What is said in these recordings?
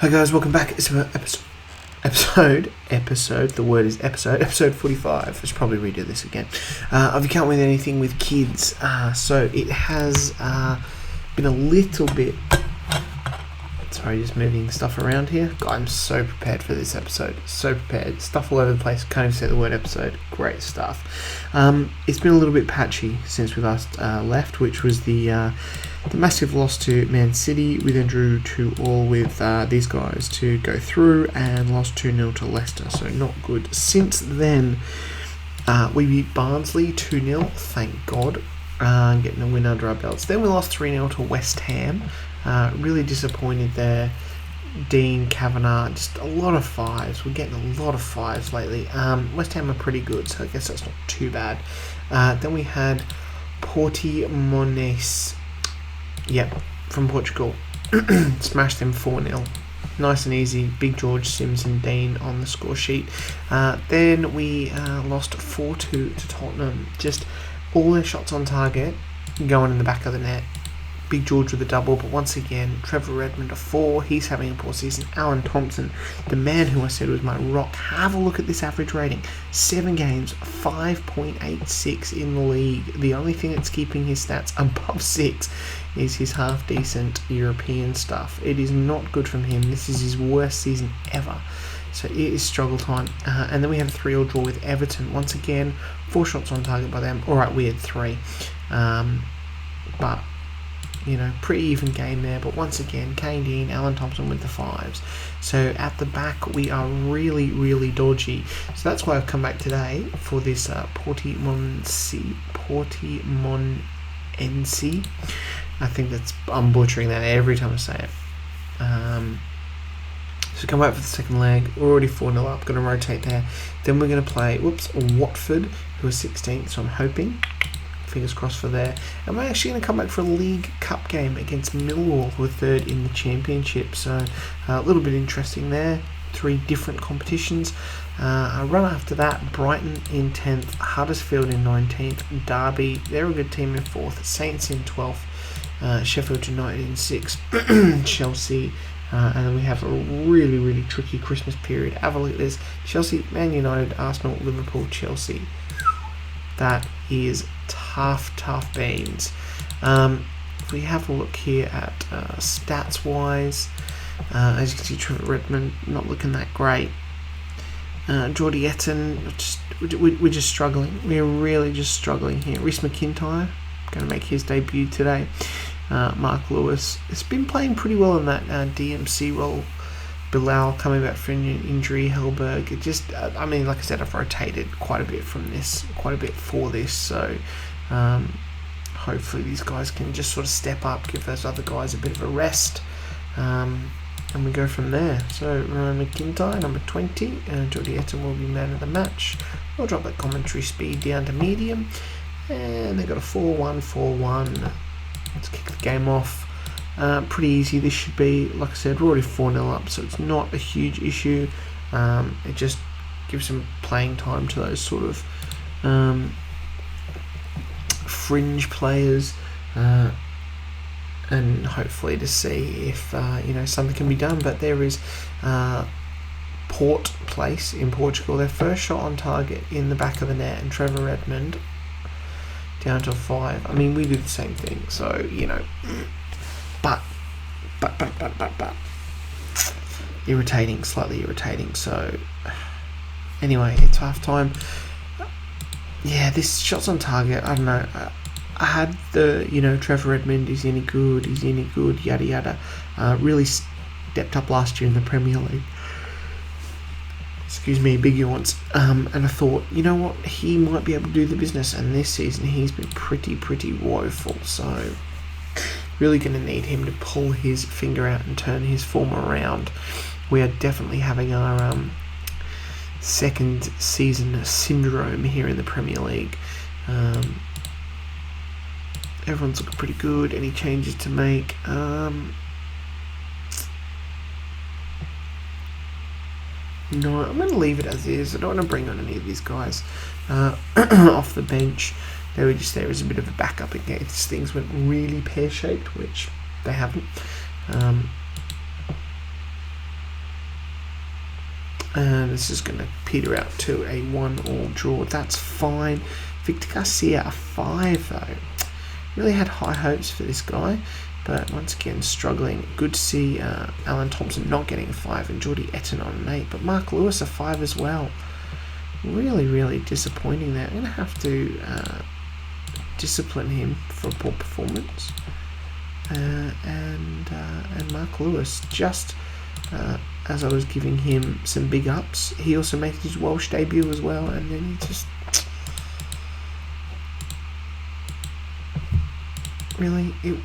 Hi guys, welcome back. It's episode 45. I should probably redo this again. Of You Can't Win Anything with Kids. So it has been a little bit... Sorry, just moving stuff around here. God, I'm so prepared for this episode. So prepared. Stuff all over the place. Can't even say the word episode. Great stuff. It's been a little bit patchy since we last left, which was the massive loss to Man City. We then drew 2-2 with these guys to go through and lost 2-0 to Leicester. So not good. Since then, we beat Barnsley 2-0. Thank God. Getting a win under our belts. Then we lost 3-0 to West Ham. Really disappointed there. Dean, Kavanagh, just a lot of fives. We're getting a lot of fives lately. West Ham are pretty good, so I guess that's not too bad. Then we had Portimonense, from Portugal. Smashed them 4-0. Nice and easy. Big George, Sims and Dean on the score sheet. Then we lost 4-2 to Tottenham. Just all their shots on target going in the back of the net. Big George with a double, but once again, Trevor Redmond a 4. He's having a poor season. Alan Thompson, the man who I said was my rock. Have a look at this average rating. 7 games, 5.86 in the league. The only thing that's keeping his stats above 6 is his half-decent European stuff. It is not good from him. This is his worst season ever. So it is struggle time. And then we had a 3-3 draw with Everton. Once again, 4 shots on target by them. Alright, we had 3. But... pretty even game there, but once again, Kane Dean, Alan Thompson with the 5s. So at the back, we are really, really dodgy. So that's why I've come back today for this Portimonense. I think I'm butchering that every time I say it. So come back for the second leg. We're already 4-0 up, going to rotate there. Then we're going to play, Watford, who are 16th, so I'm hoping. Fingers crossed for there. And we're actually going to come back for a League Cup game against Millwall, who are 3rd in the Championship. So a little bit interesting there. 3 different competitions. A run after that, Brighton in 10th, Huddersfield in 19th, Derby, they're a good team in 4th, Saints in 12th, Sheffield United in 6th, Chelsea, and then we have a really, really tricky Christmas period. Have a look at this. Chelsea, Man United, Arsenal, Liverpool, Chelsea. That is tough beans. If we have a look here at stats wise, as you can see, Trevor Redmond not looking that great. Jordy Etten, we're just struggling. We're really just struggling here. Rhys McIntyre going to make his debut today. Mark Lewis has been playing pretty well in that DMC role. Bilal coming back from an injury, Hellberg. It just, like I said, I've rotated quite a bit for this, so hopefully these guys can just sort of step up, give those other guys a bit of a rest, and we go from there. So Ryan McIntyre, number 20, Jordy Etten will be man of the match. We'll drop that commentary speed down to medium, and they've got a 4-1. Let's kick the game off. Pretty easy this should be. Like I said, we're already 4-0 up, so it's not a huge issue. It just gives some playing time to those sort of fringe players, and hopefully to see if something can be done. But there is Port Place in Portugal, their first shot on target in the back of the net, and Trevor Redmond down to 5. We do the same thing, so but slightly irritating. So anyway, it's half time. This shots on target, I don't know. I had the Trevor Redmond is any good, yada yada. Really stepped up last year in the Premier League. Excuse me, big yawns. And I thought, you know what, he might be able to do the business. And this season he's been pretty woeful. So really going to need him to pull his finger out and turn his form around. We are definitely having our second season syndrome here in the Premier League. Everyone's looking pretty good. Any changes to make? No, I'm going to leave it as is. I don't want to bring on any of these guys off the bench. They were just there as a bit of a backup in case things went really pear-shaped, which they haven't. And this is going to peter out to a 1-1 draw. That's fine. Victor Garcia, a 5 though. Really had high hopes for this guy, but once again struggling. Good to see Alan Thompson not getting a 5 and Jordy Etten on an 8, but Mark Lewis a 5 as well. Really, really disappointing there. I'm going to have to discipline him for a poor performance. And Mark Lewis, just as I was giving him some big ups, he also made his Welsh debut as well, and then he just... Really? It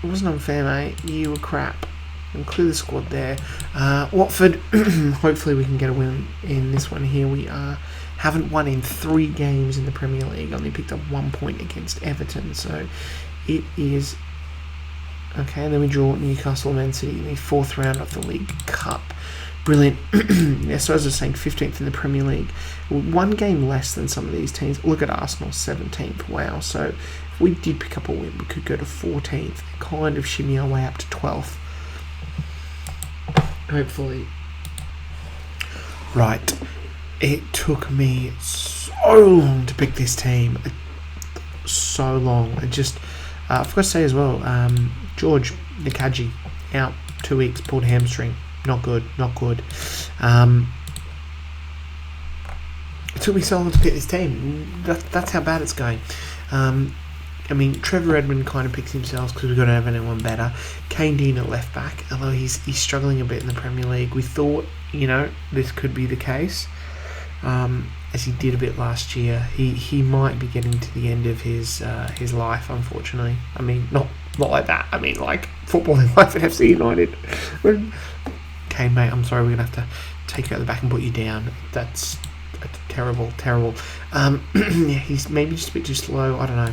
wasn't unfair, mate. You were crap. And clear the squad there. Watford, hopefully we can get a win in this one here. We haven't won in 3 games in the Premier League. Only picked up 1 point against Everton. So it is... Okay, then we draw Newcastle Man City in the 4th round of the League Cup. Brilliant. Yeah, so as I was saying, 15th in the Premier League. 1 game less than some of these teams. Look at Arsenal, 17th. Wow. So if we did pick up a win, we could go to 14th. Kind of shimmy our way up to 12th. Hopefully. Right. It took me so long to pick this team. So long. I just... I forgot to say as well, George Nakaji out 2 weeks, pulled hamstring. Not good, not good. It took me so long to pick this team. That's how bad it's going. I mean, Trevor Edmond kind of picks himself because we've got to have anyone better. Kane Dean at left back, although he's struggling a bit in the Premier League. We thought, this could be the case, as he did a bit last year. He might be getting to the end of his life, unfortunately. I mean, not like that. I mean, like footballing life at FC United. Okay, mate, I'm sorry, we're going to have to take you out the back and put you down. That's terrible. Yeah, he's maybe just a bit too slow. I don't know.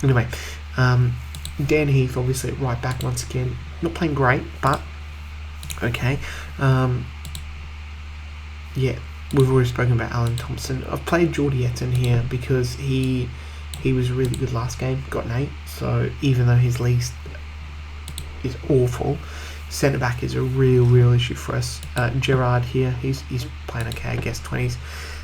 Anyway, Dan Heath, obviously, at right back once again. Not playing great, but okay. Yeah, we've already spoken about Alan Thompson. I've played Jordy Etten here because he was really good last game, got an 8. So even though his least is awful, centre back is a real issue for us. Gerrard here, he's playing okay, I guess, 20s.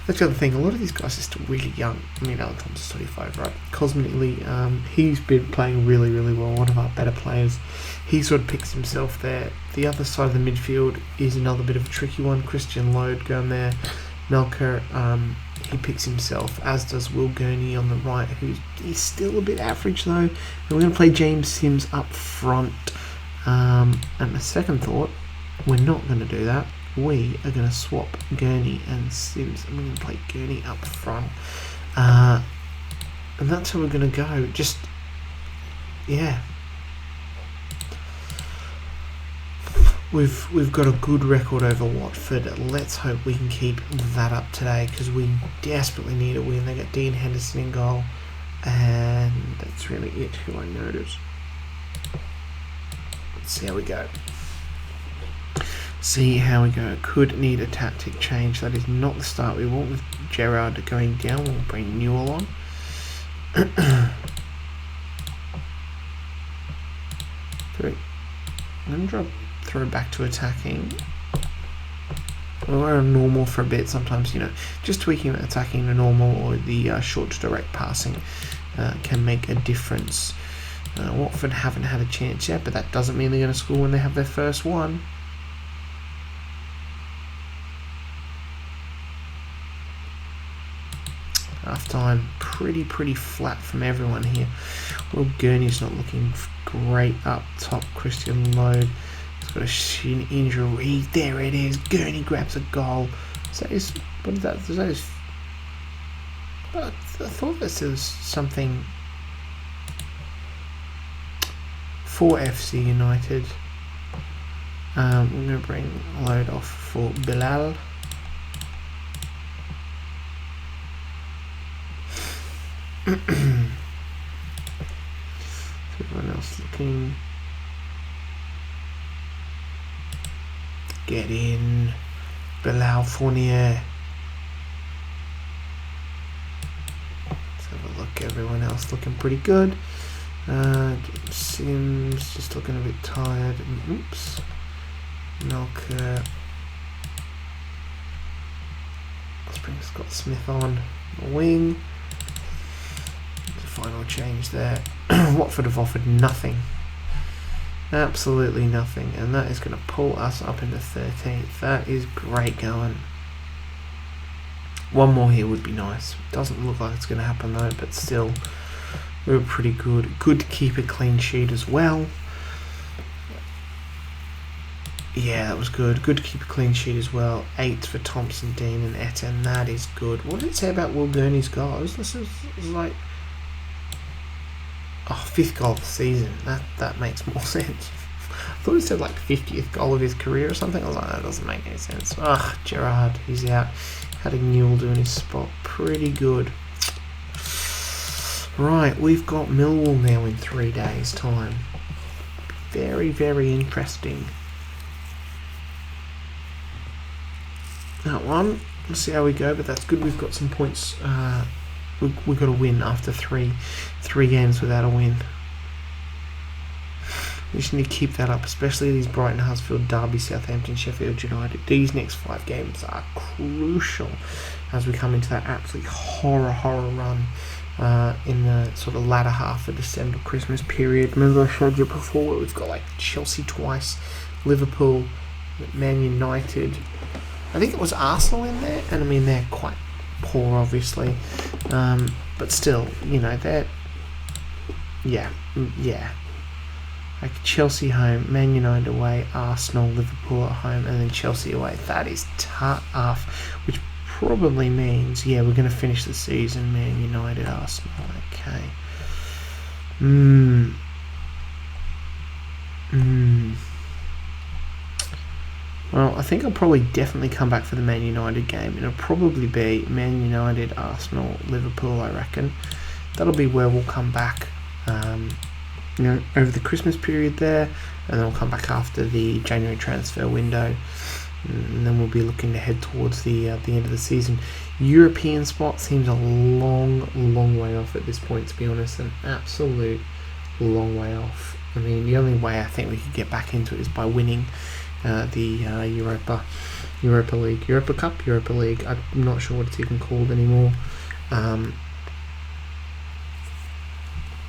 That's the other thing, a lot of these guys are still really young. I mean, Alan Thompson's 25, right? Cosmetically, he's been playing really well, one of our better players. He sort of picks himself there. The other side of the midfield is another bit of a tricky one. Christian Load going there. Melker, he picks himself, as does Will Gurney on the right, he's still a bit average though. And we're going to play James Sims up front. And the second thought, we're not going to do that. We are going to swap Gurney and Sims, and we're going to play Gurney up front. And that's how we're going to go. Just, yeah. We've got a good record over Watford. Let's hope we can keep that up today, because we desperately need a win. They got Dean Henderson in goal, and that's really it. Who I noticed. Let's see how we go. Could need a tactic change. That is not the start we want with Gerrard going down. We'll bring Newell on. I'm going to throw back to attacking. We're on normal for a bit. Sometimes, just tweaking attacking to normal or the short to direct passing can make a difference. Watford haven't had a chance yet, but that doesn't mean they're going to score when they have their first one. Half time, pretty flat from everyone here. Well, Gurney's not looking great up top. Christian Load has got a shin injury. There it is. Gurney grabs a goal. What is that? I thought this was something for FC United. We're going to bring Load off for Bilal. Everyone else looking. Get in. Bilal Fournier. Let's have a look. Everyone else looking pretty good. Sims just looking a bit tired. Oops. Melker. Let's bring Scott Smith on the wing. The final change there. Watford have offered nothing. Absolutely nothing. And that is going to pull us up into 13th. That is great going. One more here would be nice. Doesn't look like it's going to happen though, but still, we were pretty good. Good to keep a clean sheet as well. Yeah, that was good. Good to keep a clean sheet as well. 8 for Thompson, Dean and Etten. That is good. What did it say about Will Gurney's goals? This is like... Oh, 5th goal of the season. That makes more sense. I thought it said like 50th goal of his career or something. I was like, that doesn't make any sense. Ugh, Gerrard, he's out. Had a Newell doing his spot. Pretty good. Right, we've got Millwall now in 3 days' time. Very, very interesting. That one. Let's see how we go, but that's good. We've got some points. We've got a win after three games without a win. We just need to keep that up, especially these Brighton, Huddersfield, Derby, Southampton, Sheffield United. These next 5 games are crucial as we come into that absolute horror run in the sort of latter half of December, Christmas period. Remember I showed you before, we've got like Chelsea twice, Liverpool, Man United. I think it was Arsenal in there, and I mean they're quite poor, obviously, but still, you know, they're yeah. Like Chelsea home, Man United away, Arsenal, Liverpool at home, and then Chelsea away. That is tough, which probably means, yeah, we're going to finish the season, Man United, Arsenal. Okay. Well, I think I'll probably definitely come back for the Man United game. It'll probably be Man United, Arsenal, Liverpool, I reckon. That'll be where we'll come back. You know, over the Christmas period there, and then we'll come back after the January transfer window, and then we'll be looking to head towards the end of the season. European spot seems a long way off at this point, to be honest, an absolute long way off. I mean, the only way I think we could get back into it is by winning the Europa League, Europa Cup, Europa League. I'm not sure what it's even called anymore.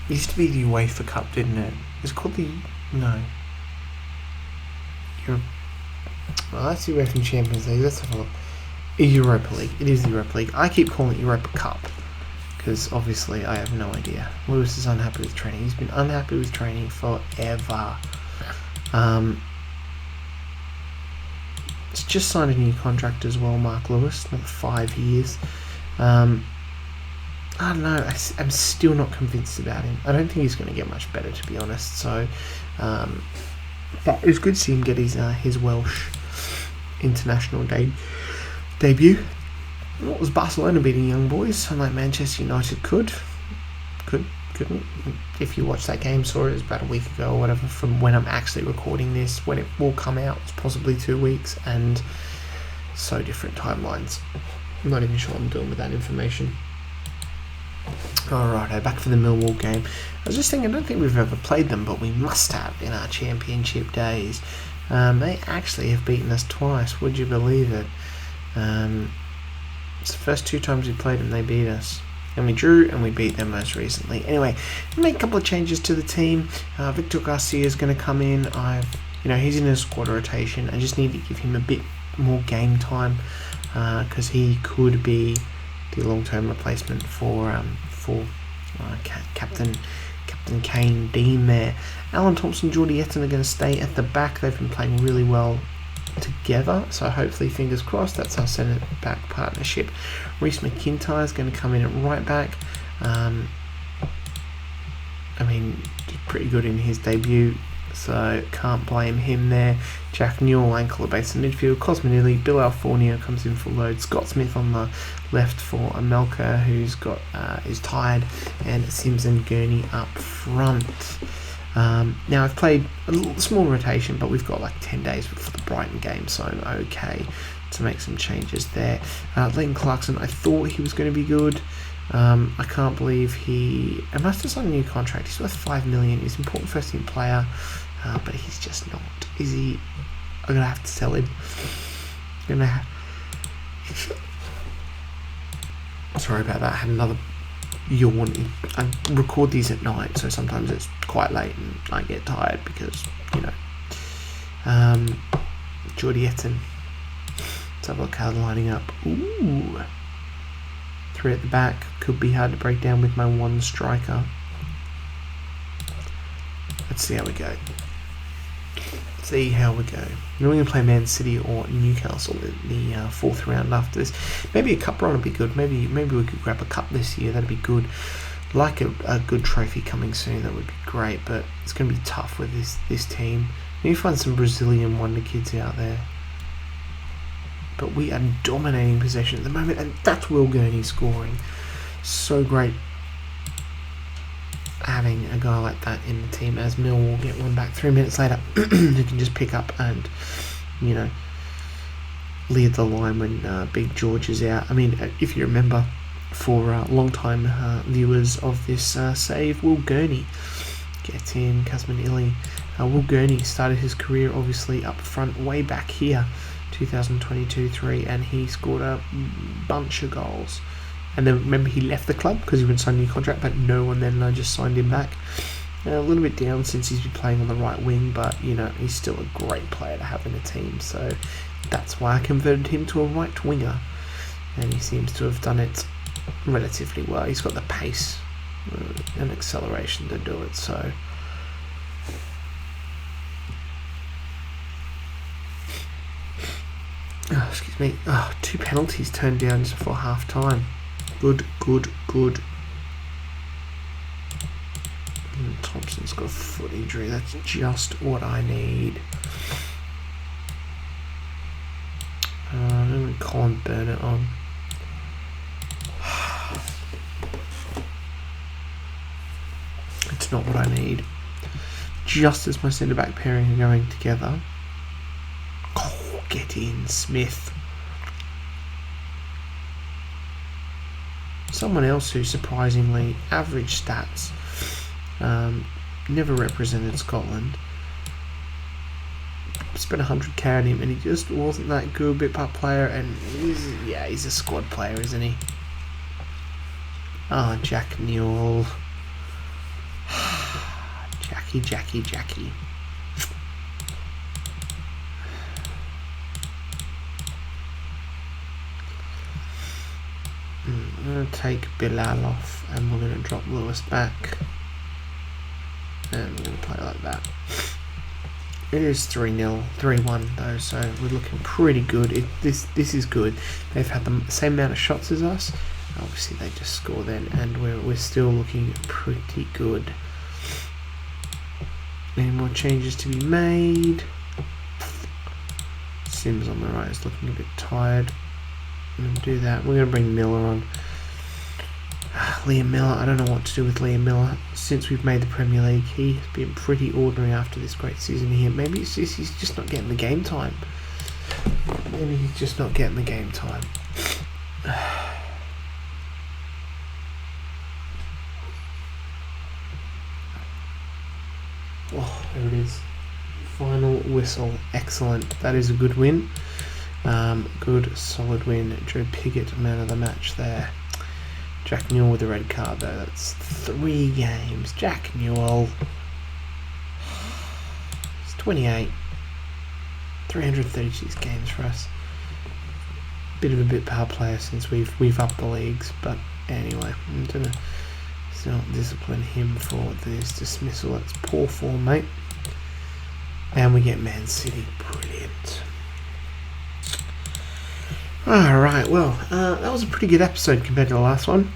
It used to be the UEFA Cup, didn't it? It's called the... No. Well, that's the UEFA Champions League. Let's have a look. Europa League. It is the Europa League. I keep calling it Europa Cup because obviously I have no idea. Lewis is unhappy with training. He's been unhappy with training forever. He's just signed a new contract as well, Mark Lewis. Another 5 years. I don't know, I'm still not convinced about him. I don't think he's going to get much better, to be honest. So, but it was good to see him get his Welsh international debut. What was Barcelona beating young boys, unlike Manchester United couldn't. If you watched that game, saw it was about a week ago or whatever from when I'm actually recording this. When it will come out, it's possibly 2 weeks, and so different timelines. I'm not even sure what I'm doing with that information. Alright, back for the Millwall game. I was just thinking, I don't think we've ever played them, but we must have in our championship days. They actually have beaten us twice, would you believe it? It's the first 2 times we played them, they beat us. And we drew, and we beat them most recently. Anyway, make a couple of changes to the team. Victor Garcia is going to come in. He's in a squad rotation. I just need to give him a bit more game time because he could be the long-term replacement for Captain Kane Dean there. Alan Thompson, Geordie Etten are going to stay at the back. They've been playing really well together, so hopefully, fingers crossed, that's our centre back partnership. Reece McIntyre is going to come in at right back. Did pretty good in his debut, so can't blame him there. Jack Newell, ankle base in midfield. Cosminelli, Bill Alfornia comes in for load. Scott Smith on the left for Amelka, who's got is tired, and Sims and Gurney up front. Now I've played a little small rotation, but we've got like 10 days for the Brighton game, so I'm okay to make some changes there. Leighton Clarkson, I thought he was going to be good. I can't believe I must have signed a new contract. He's worth $5 million. He's an important first team player, but he's just not. Is he? I'm gonna have to sell him. Sorry about that. I had another yawn. I record these at night, so sometimes it's quite late and I get tired because, you know. Jordy Etten. Let's have a look how they're lining up. Ooh. 3 at the back. Could be hard to break down with my 1 striker. Let's see how we go. See how we go. We're going to play Man City or Newcastle in the 4th round after this. Maybe a cup run would be good. Maybe we could grab a cup this year. That'd be good. Like a good trophy coming soon. That would be great. But it's going to be tough with this team. Maybe find some Brazilian wonder kids out there. But we are dominating possession at the moment, and that's Will Gurney scoring. So great having a guy like that in the team, as Millwall get one back 3 minutes later, who can just pick up and, you know, lead the line when Big George is out. I mean, if you remember, for long-time viewers of this save, Will Gurney gets in, Kazman Illy. Will Gurney started his career obviously up front way back here, 2022-3, and he scored a bunch of goals. And then remember, he left the club because he wouldn't sign a new contract, but no one then just signed him back. A little bit down since he's been playing on the right wing, but you know, he's still a great player to have in a team, so that's why I converted him to a right winger, and he seems to have done it relatively well. He's got the pace and acceleration to do it, so excuse me. 2 penalties turned down just before half time. Good. Thompson's got a foot injury. That's just what I need. I'm going to Colin Burnett on. It's not what I need. Just as my centre-back pairing are going together. Oh, get in, Smith. Someone else who surprisingly average stats, never represented Scotland. Spent 100k on him and he just wasn't that good, bit part player, and he's a squad player, isn't he? Jack Newell. Jackie. I'm going to take Bilal off and we're going to drop Lewis back. And we're going to play like that. It is 3-0, 3-1 though, so we're looking pretty good. This is good. They've had the same amount of shots as us. Obviously they just score then, and we're still looking pretty good. Any more changes to be made? Sims on the right is looking a bit tired. I'm going to do that. We're going to bring Miller on. Liam Miller, I don't know what to do with Liam Miller. Since we've made the Premier League, he's been pretty ordinary after this great season here. Maybe it's just, he's just not getting the game time. Oh, there it is. Final whistle. Excellent. That is a good win. Good, solid win. Joe Pigott, man of the match there. Jack Newell with the red card though. That's 3 games. Jack Newell. It's 28. 336 games for us. Bit of a bit power player since we've upped the leagues, but anyway, I'm gonna still discipline him for this dismissal. That's poor form, mate. And we get Man City. Brilliant. Alright, well, that was a pretty good episode compared to the last one.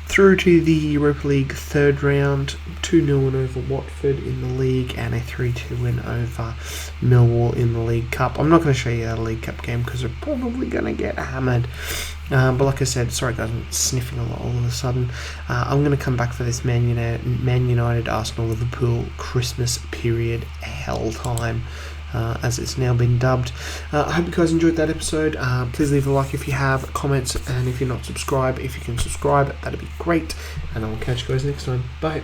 Through to the Europa League 3rd round, 2-0 win over Watford in the league and a 3-2 win over Millwall in the League Cup. I'm not going to show you that League Cup game because we're probably going to get hammered. But like I said, sorry guys, I'm sniffing a lot all of a sudden. I'm going to come back for this Man United, Arsenal, Liverpool Christmas period hell time. As it's now been dubbed. I hope you guys enjoyed that episode. Please leave a like if you have, comments, and if you're not subscribed, if you can subscribe, that'd be great. And I will catch you guys next time. Bye.